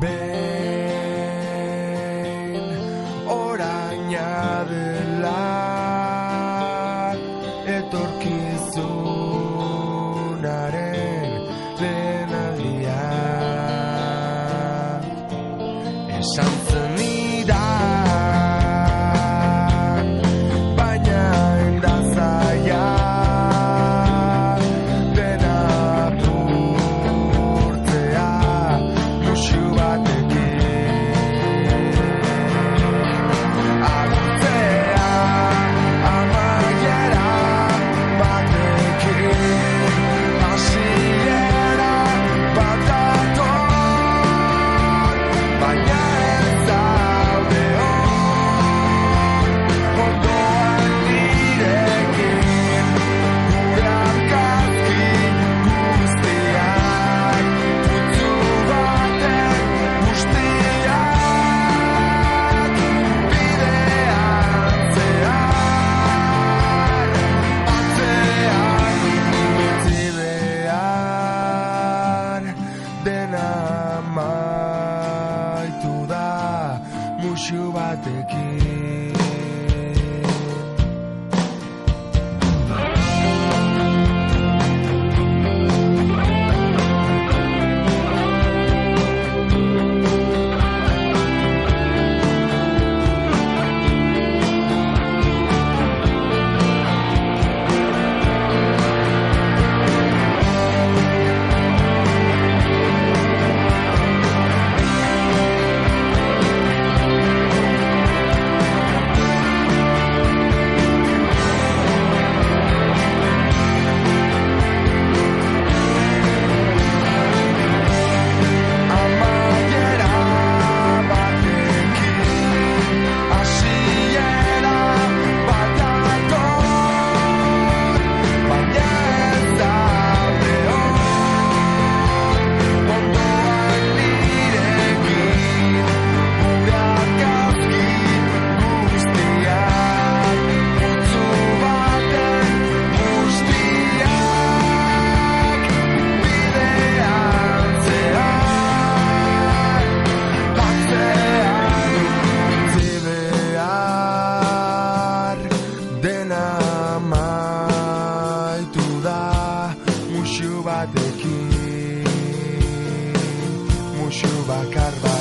behin oraina dela etorkizunaren lehenaldia esan zenidan baina endazaia dena apurtzea musu batekin agurtzea amaiera batekin hasiera bat dator baina ez zaude ondoan nirekin gure argazki guztiak putzu baten guztiak bidean zehar atzean utzi behar dena amaitu da musu batekin amaiera batekin hasiera bat dator baina ez zaude ondoan nirekin gure argazki guztiak putzu baten guztiak bidean zehar atzean utzi behar dena amaitu da musu batekin musu bakar bat